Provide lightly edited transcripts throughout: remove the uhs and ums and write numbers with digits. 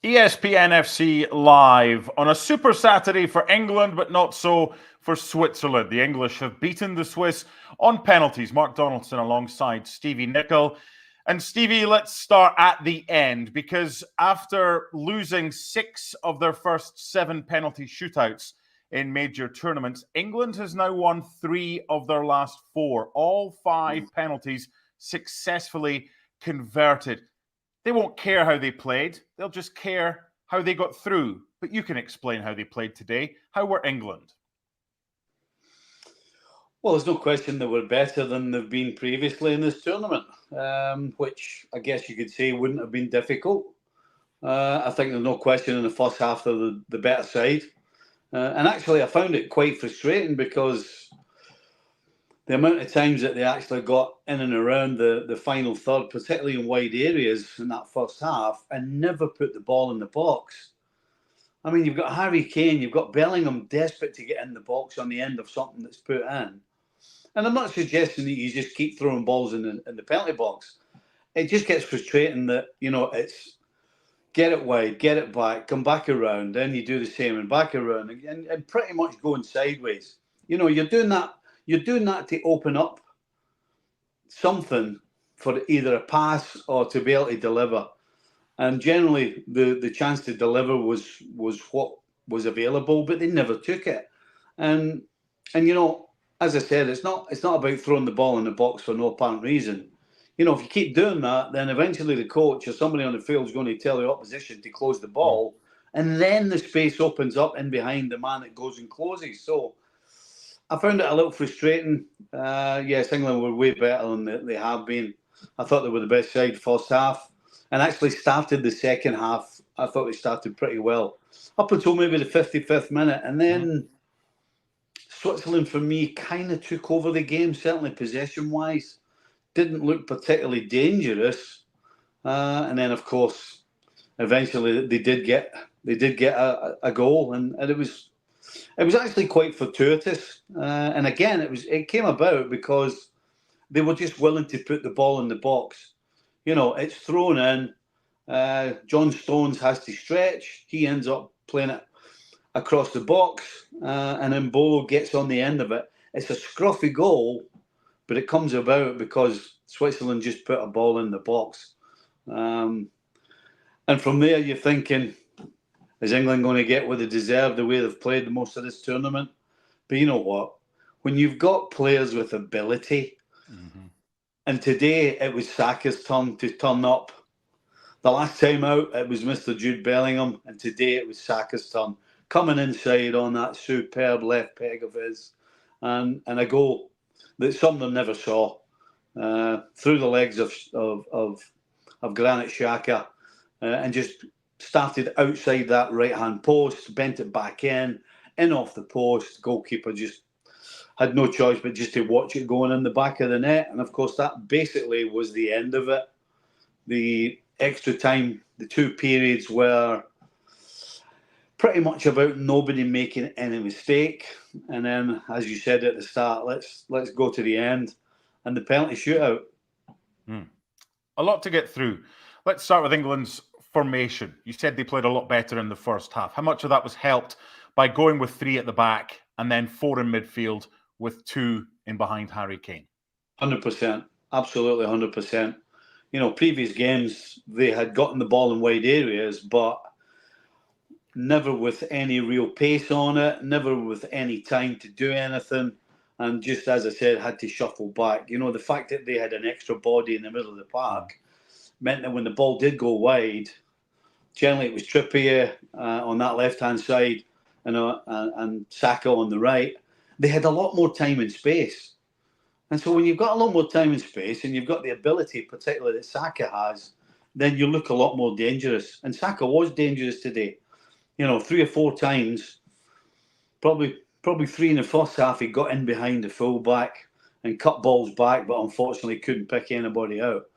ESPN FC live on a super Saturday for England, but not so for Switzerland. The English have beaten the Swiss on penalties. Mark Donaldson alongside Stevie Nicol. And Stevie, let's start at the end, because after losing 6 of their first 7 penalty shootouts in major tournaments, England has now won 3 of their last 4. All 5 penalties successfully converted. They won't care how they played. They'll just care how they got through. But you can explain how they played today. How were England? Well, there's no question they were better than they've been previously in this tournament, which I guess you could say wouldn't have been difficult. I think there's no question in the first half they're the better side. And actually, I found it quite frustrating because the amount of times that they actually got in and around the final third, particularly in wide areas in that first half, and never put the ball in the box. I mean, you've got Harry Kane, you've got Bellingham desperate to get in the box on the end of something that's put in. And I'm not suggesting that you just keep throwing balls in the penalty box. It just gets frustrating that, it's get it wide, get it back, come back around, then you do the same and back around and pretty much going sideways. You're doing that to open up something for either a pass or to be able to deliver. And generally the chance to deliver was what was available, but they never took it. And as I said, it's not about throwing the ball in the box for no apparent reason. If you keep doing that, then eventually the coach or somebody on the field is going to tell the opposition to close the ball, and then the space opens up in behind the man that goes and closes. So I found it a little frustrating. Yes, England were way better than they have been. I thought they were the best side first half, and actually started the second half. I thought they started pretty well up until maybe the 55th minute, and then Switzerland, for me, kind of took over the game, certainly possession-wise. Didn't look particularly dangerous, and then, of course, eventually they did get a goal, and it was actually quite fortuitous. And again, it came about because they were just willing to put the ball in the box. It's thrown in. John Stones has to stretch. He ends up playing it across the box, and then Bolo gets on the end of it. It's a scruffy goal, but it comes about because Switzerland just put a ball in the box. And from there, you're thinking, is England going to get what they deserve the way they've played the most of this tournament? But you know what? When you've got players with ability, and today it was Saka's turn to turn up. The last time out, it was Mr. Jude Bellingham, and today it was Saka's turn. Coming inside on that superb left peg of his, and a goal that some of them never saw, through the legs of Granit Xhaka, and just started outside that right-hand post, bent it back in off the post. Goalkeeper just had no choice but just to watch it going in the back of the net. And of course, that basically was the end of it. The extra time, the 2 periods were pretty much about nobody making any mistake. And then, as you said at the start, let's go to the end and the penalty shootout. A lot to get through. Let's start with England's formation. You said they played a lot better in the first half. How much of that was helped by going with 3 at the back and then 4 in midfield with 2 in behind Harry Kane? 100%. Absolutely 100%. Previous games, they had gotten the ball in wide areas, but never with any real pace on it, never with any time to do anything, and just, as I said, had to shuffle back. The fact that they had an extra body in the middle of the park meant that when the ball did go wide, generally it was Trippier on that left-hand side and Saka on the right. They had a lot more time and space. And so when you've got a lot more time and space and you've got the ability, particularly that Saka has, then you look a lot more dangerous. And Saka was dangerous today. 3 or 4 times, probably 3 in the first half, he got in behind the fullback and cut balls back, but unfortunately couldn't pick anybody out.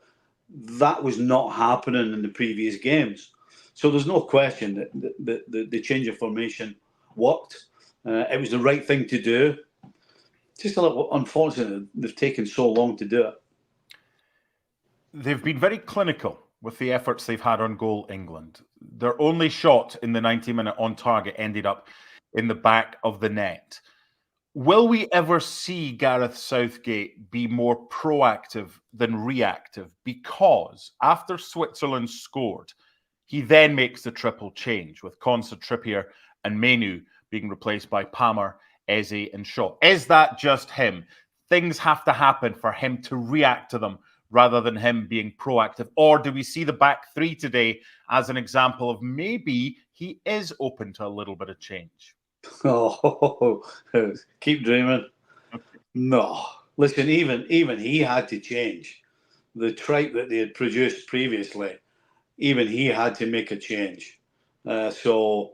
That was not happening in the previous games. So there's no question that the change of formation worked. It was the right thing to do. Just a little unfortunate they've taken so long to do it. They've been very clinical with the efforts they've had on goal, England. Their only shot in the 90-minute on target ended up in the back of the net. Will we ever see Gareth Southgate be more proactive than reactive? Because after Switzerland scored, he then makes the triple change with Konsa, Trippier and Menu being replaced by Palmer, Eze and Shaw. Is that just him? Things have to happen for him to react to them rather than him being proactive? Or do we see the back three today as an example of maybe he is open to a little bit of change? Oh, keep dreaming. No. Listen, even he had to change. The tripe that they had produced previously, even he had to make a change. So,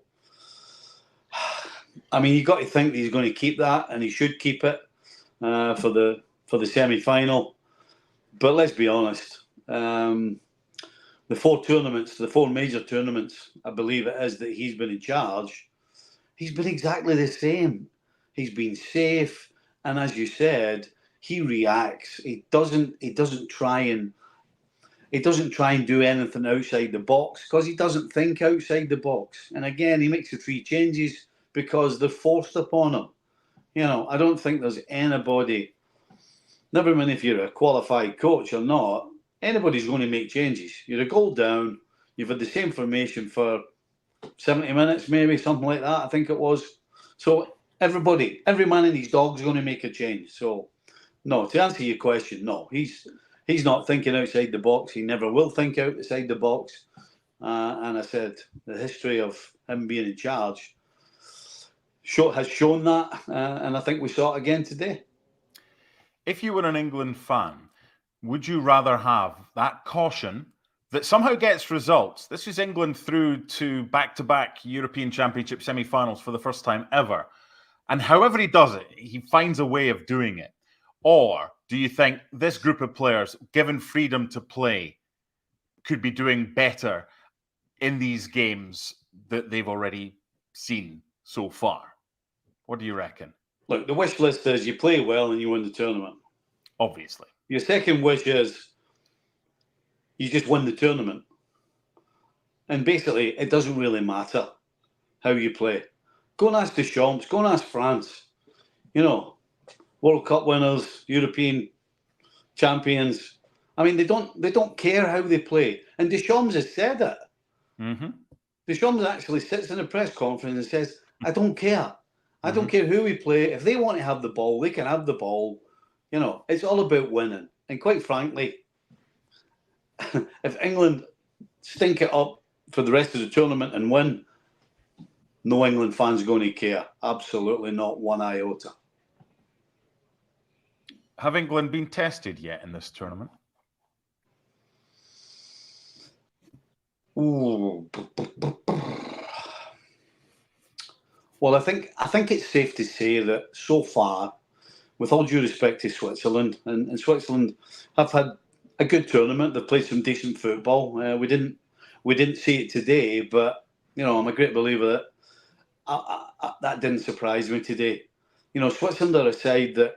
I mean, you got to think that he's going to keep that, and he should keep it for the semi-final. But let's be honest, the four major tournaments, I believe it is, that he's been in charge, he's been exactly the same. He's been safe, and as you said, he reacts. He doesn't try and do anything outside the box because he doesn't think outside the box. And again, he makes the three changes because they're forced upon him. You know, I don't think there's anybody, never mind if you're a qualified coach or not, anybody's going to make changes. You're a goal down, you've had the same formation for 70 minutes, maybe, something like that, I think it was. So every man and his dog's going to make a change. So, no, to answer your question, no, he's not thinking outside the box. He never will think outside the box. And I said, the history of him being in charge has shown that, and I think we saw it again today. If you were an England fan, would you rather have that caution that somehow gets results? This is England through to back-to-back European Championship semi-finals for the first time ever. And however he does it, he finds a way of doing it. Or do you think this group of players, given freedom to play, could be doing better in these games that they've already seen so far? What do you reckon? Look, the wish list is you play well and you win the tournament. Obviously. Your second wish is you just win the tournament. And basically, it doesn't really matter how you play. Go and ask Deschamps, go and ask France. You know, World Cup winners, European champions. I mean, they don't care how they play. And Deschamps has said it. Mm-hmm. Deschamps actually sits in a press conference and says, I don't care. I don't care who we play. If they want to have the ball, they can have the ball. You know, it's all about winning. And quite frankly, if England stink it up for the rest of the tournament and win, no England fans are going to care. Absolutely not one iota. Have England been tested yet in this tournament? Ooh. Well, I think it's safe to say that so far, with all due respect to Switzerland, and Switzerland have had a good tournament. They've played some decent football. We didn't see it today, but you know, I'm a great believer that that didn't surprise me today. You know, Switzerland are a side that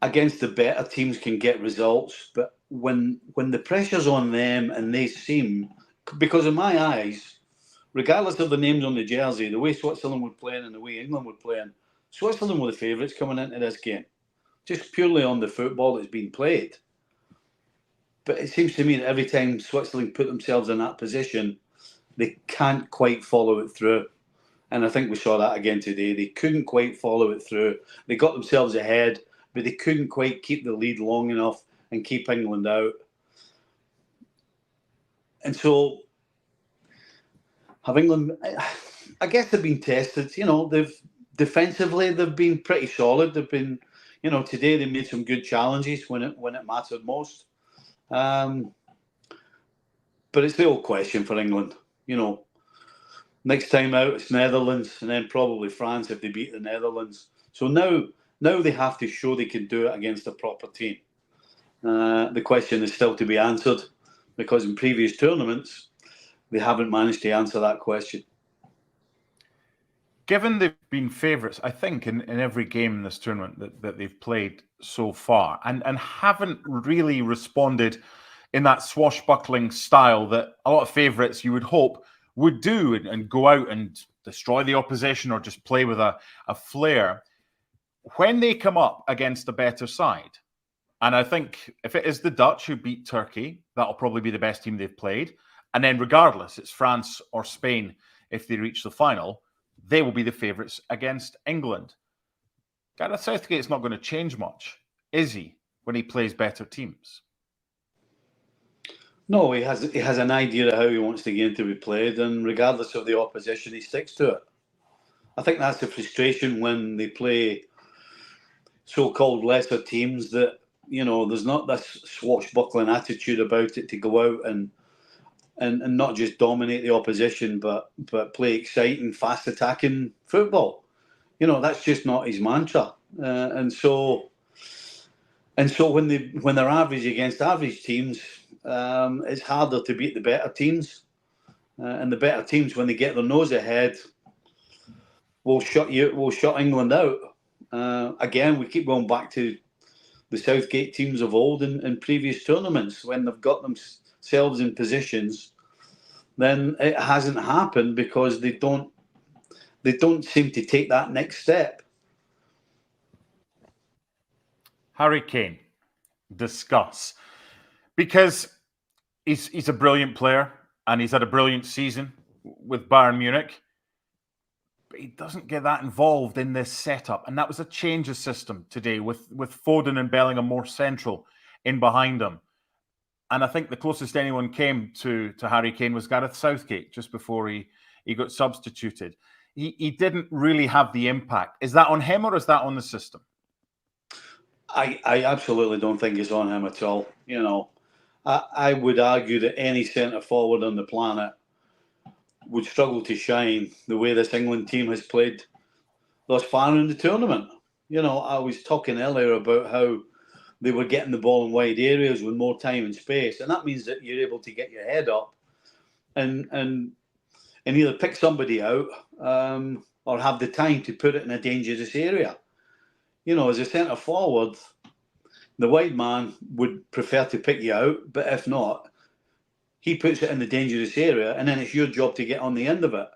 against the better teams can get results, but when the pressure's on them and they seem, because in my eyes, regardless of the names on the jersey, the way Switzerland were playing and the way England were playing, Switzerland were the favourites coming into this game, just purely on the football that's been played. But it seems to me that every time Switzerland put themselves in that position, they can't quite follow it through. And I think we saw that again today. They couldn't quite follow it through. They got themselves ahead, but they couldn't quite keep the lead long enough and keep England out. And so, have England, I guess they've been tested. You know, defensively they've been pretty solid. They've been, you know, today they made some good challenges when it mattered most. But it's the old question for England. You know, next time out it's Netherlands and then probably France if they beat the Netherlands. So now they have to show they can do it against a proper team. The question is still to be answered because in previous tournaments they haven't managed to answer that question. Given they've been favourites, I think, in every game in this tournament that they've played so far and haven't really responded in that swashbuckling style that a lot of favourites you would hope would do and go out and destroy the opposition or just play with a flair. When they come up against a better side, and I think if it is the Dutch who beat Turkey, that'll probably be the best team they've played. And then regardless, it's France or Spain if they reach the final, they will be the favourites against England. Gareth Southgate's not going to change much, is he, when he plays better teams? No, he has an idea of how he wants the game to be played, and regardless of the opposition, he sticks to it. I think that's the frustration when they play so-called lesser teams, that, you know, there's not this swashbuckling attitude about it to go out and not just dominate the opposition, but play exciting, fast-attacking football. You know, that's just not his mantra. And so when they're average against average teams, it's harder to beat the better teams. And the better teams, when they get their nose ahead, will shut England out. Again, we keep going back to the Southgate teams of old in previous tournaments. When they've got themselves in positions, then it hasn't happened because they don't seem to take that next step. Harry Kane, discuss. Because he's a brilliant player and he's had a brilliant season with Bayern Munich, but he doesn't get that involved in this setup. And that was a change of system today with Foden and Bellingham more central in behind him. And I think the closest anyone came to Harry Kane was Gareth Southgate just before he got substituted. He didn't really have the impact. Is that on him or is that on the system? I absolutely don't think it's on him at all. You know, I would argue that any centre forward on the planet would struggle to shine the way this England team has played thus far in the tournament. You know, I was talking earlier about how they were getting the ball in wide areas with more time and space, and that means that you're able to get your head up and either pick somebody out or have the time to put it in a dangerous area. You know, as a centre forward, the wide man would prefer to pick you out, but if not, he puts it in the dangerous area, and then it's your job to get on the end of it.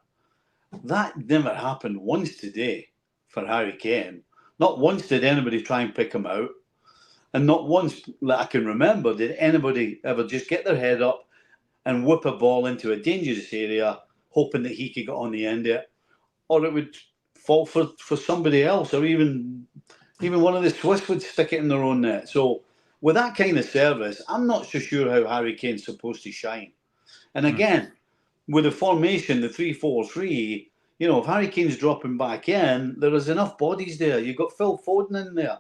That never happened once today for Harry Kane. Not once did anybody try and pick him out. And not once that I can remember did anybody ever just get their head up and whip a ball into a dangerous area, hoping that he could get on the end of it, or it would fall for somebody else, or even one of the Swiss would stick it in their own net. So with that kind of service, I'm not so sure how Harry Kane's supposed to shine. And again, with the formation, the 3-4-3, you know, if Harry Kane's dropping back in, there is enough bodies there. You've got Phil Foden in there,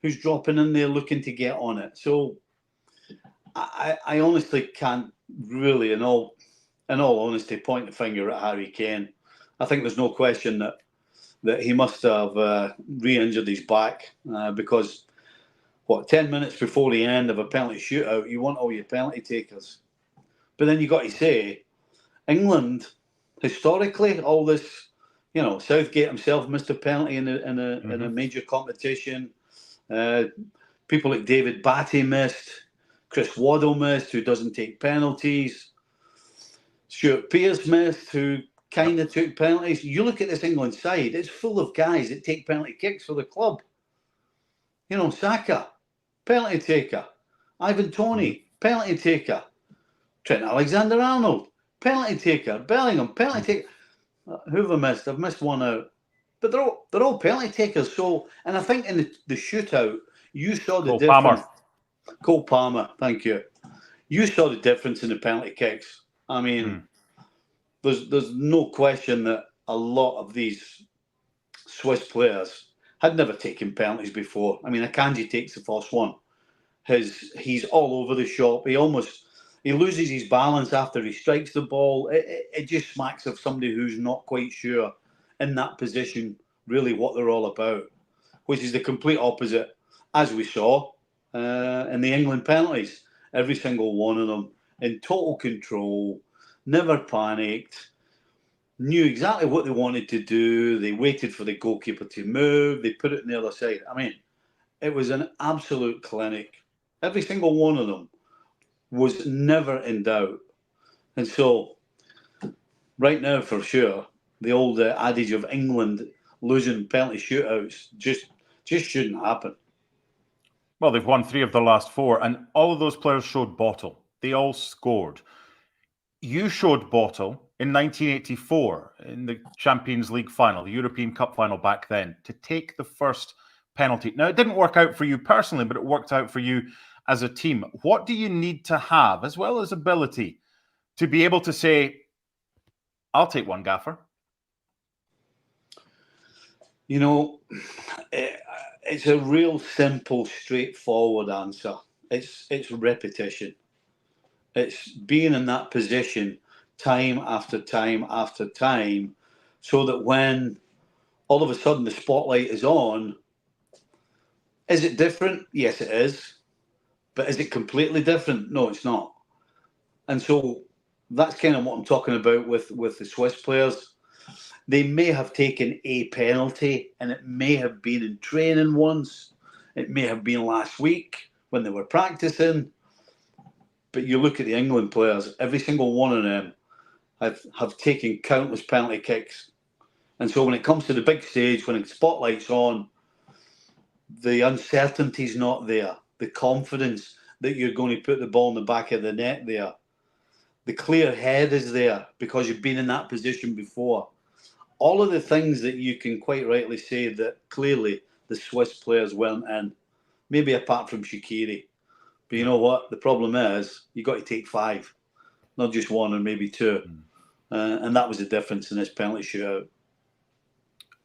who's dropping in there looking to get on it. So I honestly can't really, in all honesty, point the finger at Harry Kane. I think there's no question that he must have re-injured his back because, 10 minutes before the end of a penalty shootout, you want all your penalty takers. But then you got to say, England, historically, all this, you know, Southgate himself missed a penalty in a major competition. People like David Batty missed. Chris Waddle missed, who doesn't take penalties. Stuart Pearce missed, who kind of took penalties. You look at this England side, it's full of guys that take penalty kicks for the club. You know, Saka, penalty taker. Ivan Toney, penalty taker. Trent Alexander-Arnold, penalty taker. Bellingham, penalty taker. Who have I missed? I've missed one out. But they're all penalty takers. So, and I think in the shootout, you saw the difference. Cole Palmer, thank you. You saw the difference in the penalty kicks. I mean, there's no question that a lot of these Swiss players had never taken penalties before. I mean, Akanji takes the first one. He's all over the shop. He loses his balance after he strikes the ball. It just smacks of somebody who's not quite sure in that position really what they're all about, which is the complete opposite, as we saw in the England penalties. Every single one of them in total control, never panicked, knew exactly what they wanted to do. They waited for the goalkeeper to move. They put it on the other side. I mean, it was an absolute clinic. Every single one of them was never in doubt. And so, right now, for sure, the old adage of England losing penalty shootouts just shouldn't happen. Well, they've won 3 of the last 4, and all of those players showed bottle. They all scored. You showed bottle in 1984 in the Champions League final, the European Cup final back then, to take the first penalty. Now, it didn't work out for you personally, but it worked out for you as a team. What do you need to have, as well as ability, to be able to say, I'll take one, Gaffer? You know, it's a real simple, straightforward answer. It's repetition. It's being in that position time after time after time, so that when all of a sudden the spotlight is on, is it different? Yes, it is. But is it completely different? No, it's not. And so that's kind of what I'm talking about with the Swiss players. They may have taken a penalty, and it may have been in training once. It may have been last week when they were practicing. But you look at the England players, every single one of them have taken countless penalty kicks. And so when it comes to the big stage, when the spotlight's on, the uncertainty's not there. The confidence that you're going to put the ball in the back of the net there. The clear head is there because you've been in that position before. All of the things that you can quite rightly say that clearly the Swiss players weren't in. Maybe apart from Shaqiri. But you know what? The problem is you've got to take 5, not just 1 or maybe 2. And that was the difference in this penalty shootout.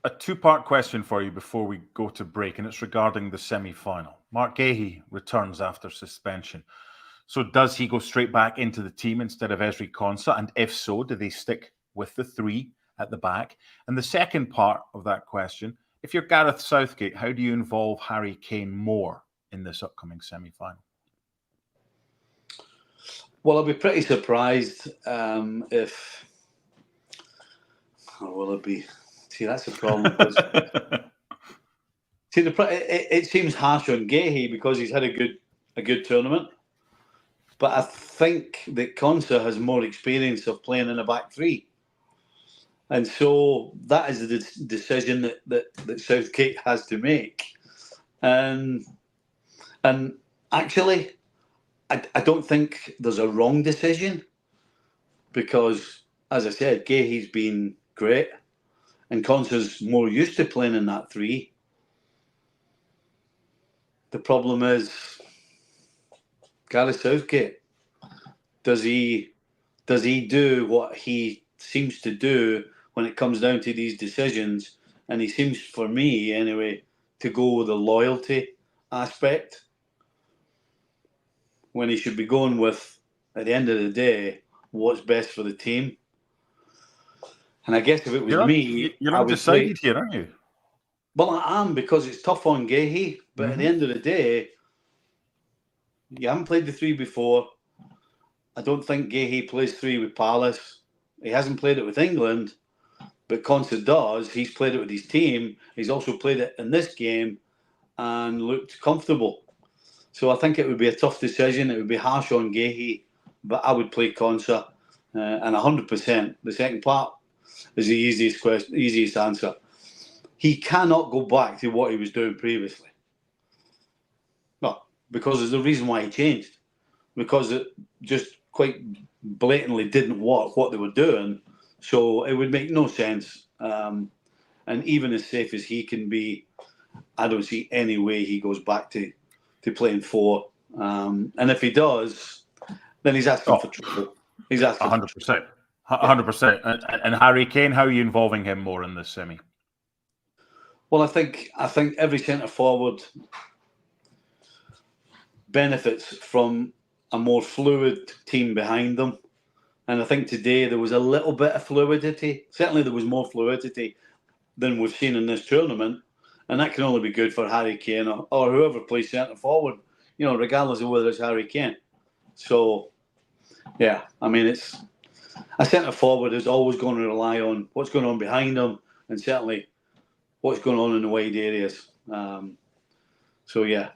A 2-part question for you before we go to break, and it's regarding the semi-final. Mark Gahey returns after suspension. So does he go straight back into the team instead of Ezri Konsa? And if so, do they stick with the 3 at the back? And the second part of that question, if you're Gareth Southgate, how do you involve Harry Kane more in this upcoming semi-final? Well, I'll be pretty surprised if... Or will it be... See, that's the problem. See, it seems harsh on Gahey because he's had a good tournament. But I think that Konsa has more experience of playing in a back 3. And so that is the decision that Southgate has to make. And actually, I don't think there's a wrong decision because, as I said, Gahey's been great and Konsa's more used to playing in that 3. The problem is Gareth Southgate. Does he do what he seems to do when it comes down to these decisions? And he seems, for me anyway, to go with the loyalty aspect when he should be going with, at the end of the day, what's best for the team. And I guess if it was me, you're I would undecided here, aren't you? Well, I am, because it's tough on Gahey. But at the end of the day, you haven't played the 3 before. I don't think Gahey plays 3 with Palace. He hasn't played it with England, but Konsa does. He's played it with his team. He's also played it in this game and looked comfortable. So I think it would be a tough decision. It would be harsh on Gahey, but I would play Konsa. And 100%. The second part is the easiest answer. He cannot go back to what he was doing previously. No, because there's a reason why he changed. Because it just quite blatantly didn't work what they were doing. So it would make no sense. And even as safe as he can be, I don't see any way he goes back to playing 4. And if he does, then he's asking for trouble. He's asking 100%. 100%. And Harry Kane, how are you involving him more in this semi? Well, I think every centre forward benefits from a more fluid team behind them. And I think today there was a little bit of fluidity. Certainly there was more fluidity than we've seen in this tournament. And that can only be good for Harry Kane or whoever plays centre forward, regardless of whether it's Harry Kane. So, yeah, I mean, it's a centre forward is always going to rely on what's going on behind them and certainly what's going on in the wide areas. So, yeah.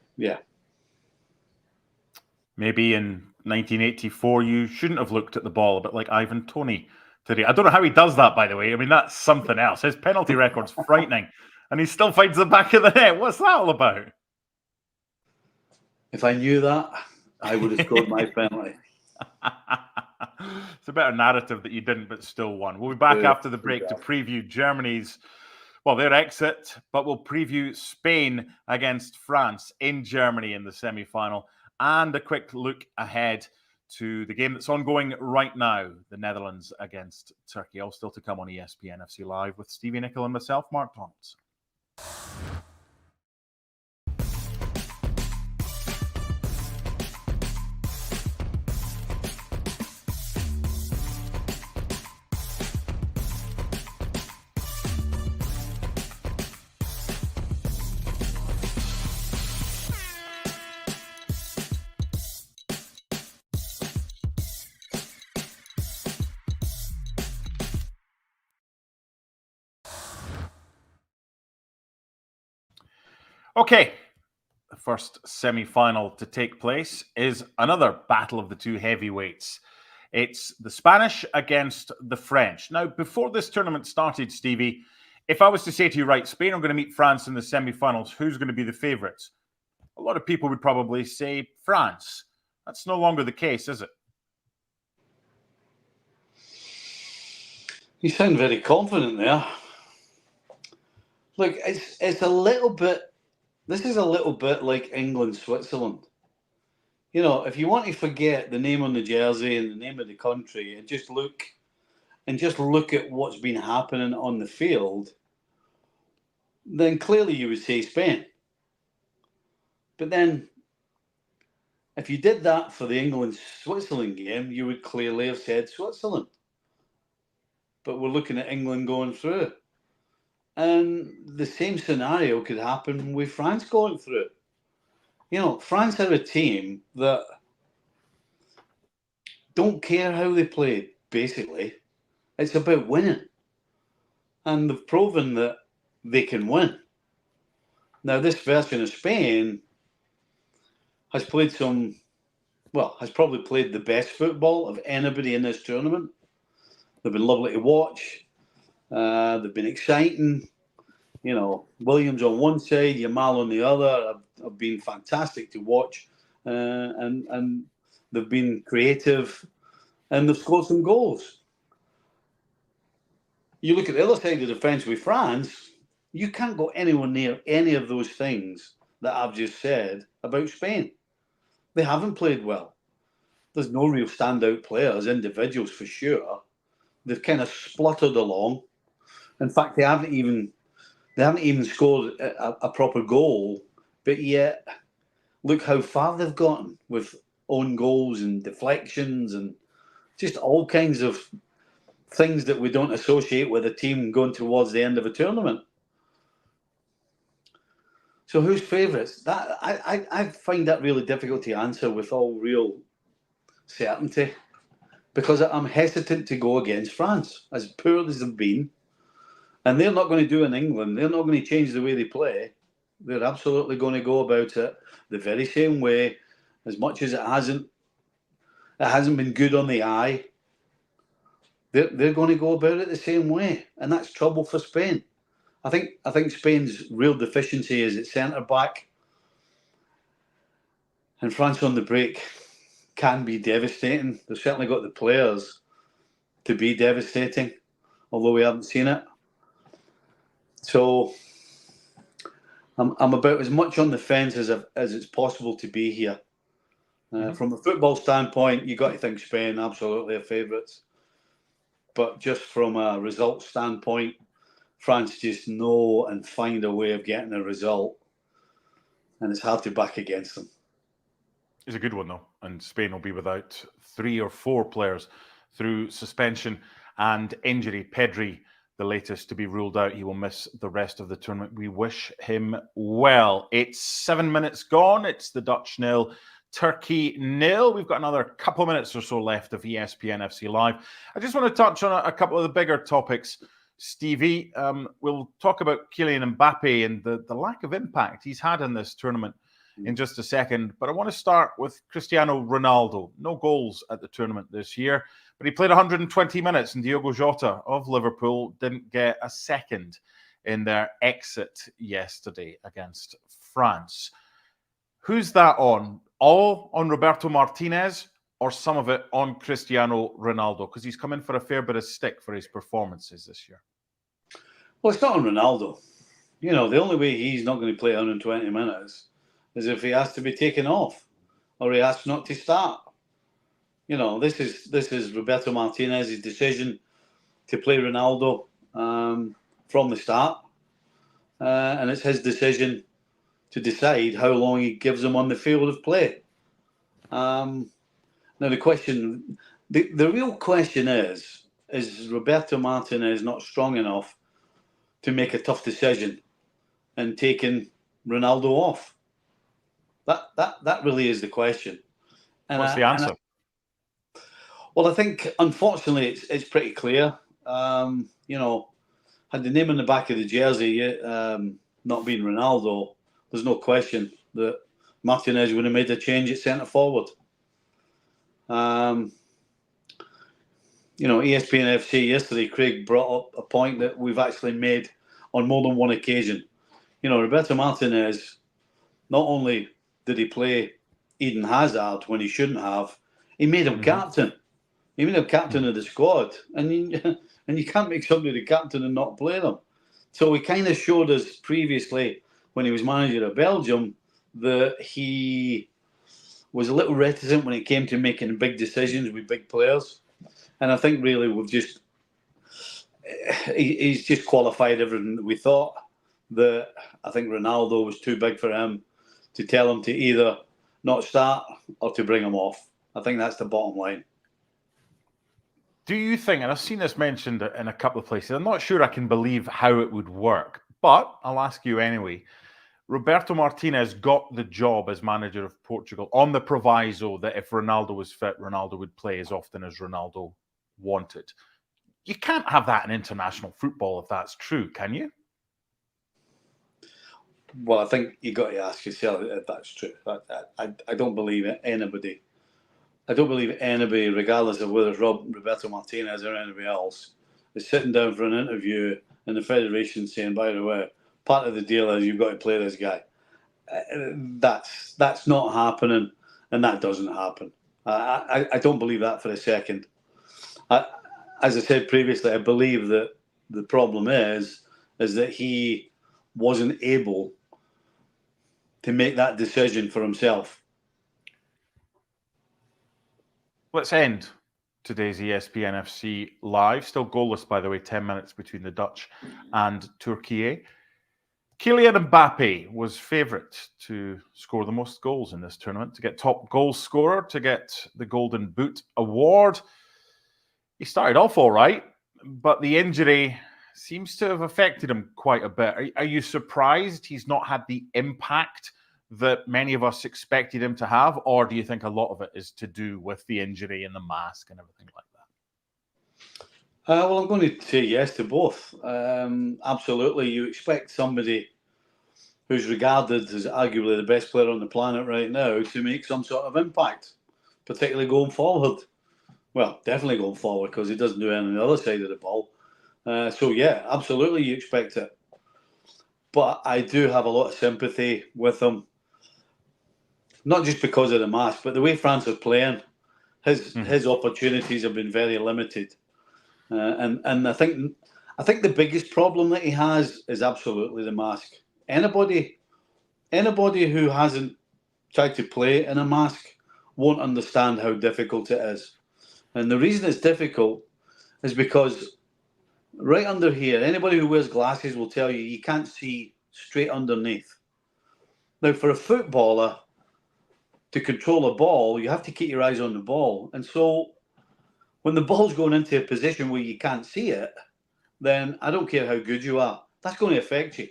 Maybe in 1984, you shouldn't have looked at the ball a bit like Ivan Toney today. I don't know how he does that, by the way. I mean, that's something else. His penalty record's frightening, and he still finds the back of the net. What's that all about? If I knew that, I would have scored my penalty. It's a better narrative that you didn't, but still won. We'll be back after the break to preview Germany's, their exit, but we'll preview Spain against France in Germany in the semi-final, and a quick look ahead to the game that's ongoing right now, the Netherlands against Turkey. All still to come on ESPN FC Live with Stevie Nicol and myself, Mark Donaldson. Okay, the first semi-final to take place is another battle of the two heavyweights. It's the Spanish against the French. Now, before this tournament started, Stevie, if I was to say to you, right, Spain are going to meet France in the semi-finals, who's going to be the favourites? A lot of people would probably say France. That's no longer the case, is it? You sound very confident there. Look, it's a little bit. This is a little bit like England, Switzerland. You know, if you want to forget the name on the jersey and the name of the country, and just look at what's been happening on the field, then clearly you would say Spain. But then, if you did that for the England-Switzerland game, you would clearly have said Switzerland. But we're looking at England going through. And the same scenario could happen with France going through. You know, France are a team that don't care how they play, basically. It's about winning. And they've proven that they can win. Now, this version of Spain has probably played the best football of anybody in this tournament. They've been lovely to watch. They've been exciting. You know, Williams on one side, Yamal on the other have been fantastic to watch. And they've been creative and they've scored some goals. You look at the other side of the fence with France, you can't go anywhere near any of those things that I've just said about Spain. They haven't played well. There's no real standout players, individuals for sure. They've kind of spluttered along. In fact, they haven't even scored a proper goal, but yet look how far they've gotten with own goals and deflections and just all kinds of things that we don't associate with a team going towards the end of a tournament. So who's favourites? That I find that really difficult to answer with all real certainty, because I'm hesitant to go against France, as poor as they've been. And they're not going to do in England. They're not going to change the way they play. They're absolutely going to go about it the very same way, as much as it hasn't been good on the eye. They're going to go about it the same way, and that's trouble for Spain. I think Spain's real deficiency is its centre back, and France on the break can be devastating. They've certainly got the players to be devastating, although we haven't seen it. So I'm about as much on the fence as it's possible to be here. From a football standpoint, you got to think Spain absolutely are favourites. But just from a result standpoint, France just know and find a way of getting a result, and it's hard to back against them. It's a good one, though, and Spain will be without 3 or 4 players through suspension and injury. Pedri, the latest to be ruled out. He will miss the rest of the tournament. We wish him well. It's 7 minutes gone. It's the Dutch 0, Turkey 0. We've got another couple of minutes or so left of ESPN FC Live. I just want to touch on a couple of the bigger topics, Stevie. We'll talk about Kylian Mbappe and the lack of impact he's had in this tournament in just a second. But I want to start with Cristiano Ronaldo. No goals at the tournament this year, but he played 120 minutes, and Diogo Jota of Liverpool didn't get a second in their exit yesterday against France. Who's that on? All on Roberto Martinez, or some of it on Cristiano Ronaldo? Because he's come in for a fair bit of stick for his performances this year. Well, it's not on Ronaldo. You know, the only way he's not going to play 120 minutes is if he has to be taken off or he has not to start. You know, this is Roberto Martinez's decision to play Ronaldo from the start. And it's his decision to decide how long he gives him on the field of play. Now, the real question is Roberto Martinez not strong enough to make a tough decision and taking Ronaldo off? That really is the question. And what's the answer? I think, unfortunately, it's pretty clear. You know, had the name on the back of the jersey not been Ronaldo, there's no question that Martinez would have made a change at centre forward. You know, ESPN FC yesterday, Craig brought up a point that we've actually made on more than one occasion. You know, Roberto Martinez, not only did he play Eden Hazard when he shouldn't have, he made him captain. He made him captain of the squad. And you can't make somebody the captain and not play them. So he kind of showed us previously, when he was manager of Belgium, that he was a little reticent when it came to making big decisions with big players. And I think really he's just qualified everything that we thought. That I think Ronaldo was too big for him to tell him to either not start or to bring him off. I think that's the bottom line. Do you think, and I've seen this mentioned in a couple of places, I'm not sure I can believe how it would work, but I'll ask you anyway. Roberto Martinez got the job as manager of Portugal on the proviso that if Ronaldo was fit, Ronaldo would play as often as Ronaldo wanted. You can't have that in international football if that's true, can you? Well, I think you got to ask yourself if that's true. I don't believe anybody. I don't believe anybody, regardless of whether it's Roberto Martinez or anybody else, is sitting down for an interview in the federation saying, by the way, part of the deal is you've got to play this guy. That's not happening, and that doesn't happen. I don't believe that for a second. As I said previously, I believe that the problem is that he wasn't able to make that decision for himself. Let's end today's ESPN FC live. Still goalless, by the way, 10 minutes between the Dutch and Turkey. Kylian Mbappe was favourite to score the most goals in this tournament, to get top goal scorer, to get the Golden Boot award. He started off all right, but the injury seems to have affected him quite a bit. Are you surprised he's not had the impact that many of us expected him to have, or do you think a lot of it is to do with the injury and the mask and everything like that? Well, I'm going to say yes to both. Absolutely. You expect somebody who's regarded as arguably the best player on the planet right now to make some sort of impact, particularly going forward. Well, definitely going forward, because he doesn't do it on the other side of the ball. So, yeah, absolutely you expect it. But I do have a lot of sympathy with him. Not just because of the mask, but the way France are playing, his opportunities have been very limited. And I think the biggest problem that he has is absolutely the mask. Anybody who hasn't tried to play in a mask won't understand how difficult it is. And the reason it's difficult is because right under here, anybody who wears glasses will tell you can't see straight underneath. Now, for a footballer to control a ball, you have to keep your eyes on the ball. And so when the ball's going into a position where you can't see it, then I don't care how good you are. That's going to affect you.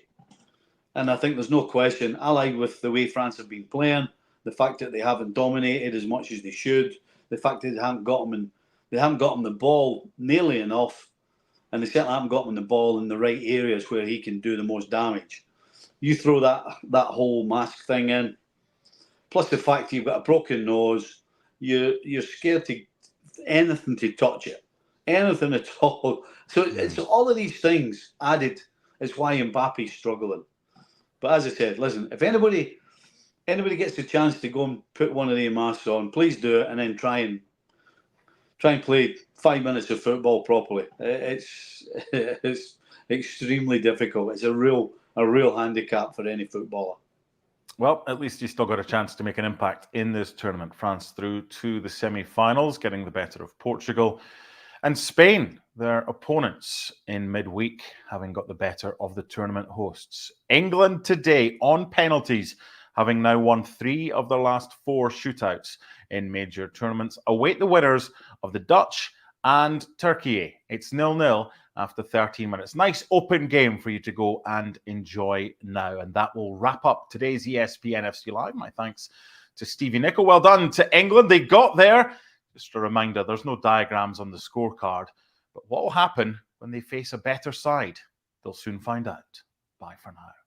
And I think there's no question, allied with the way France have been playing, the fact that they haven't dominated as much as they should, the fact that they haven't got him the ball nearly enough, and they certainly haven't got him the ball in the right areas where he can do the most damage. You throw that whole mask thing in, plus the fact you've got a broken nose, you're scared to anything to touch it, anything at all. So it's all of these things added is why Mbappe's struggling. But as I said, listen, if anybody gets the chance to go and put one of the masks on, please do it, and then try and play 5 minutes of football properly. It's extremely difficult. It's a real handicap for any footballer. Well, at least you still got a chance to make an impact in this tournament. France through to the semi-finals, getting the better of Portugal. And Spain, their opponents in midweek, having got the better of the tournament hosts. England today on penalties, having now won 3 of their last 4 shootouts in major tournaments, await the winners of the Dutch and Turkey. It's 0-0 after 13 minutes. Nice open game for you to go and enjoy now. And that will wrap up today's ESPN FC Live. My thanks to Stevie Nicol. Well done to England. They got there. Just a reminder, there's no diagrams on the scorecard. But what will happen when they face a better side? They'll soon find out. Bye for now.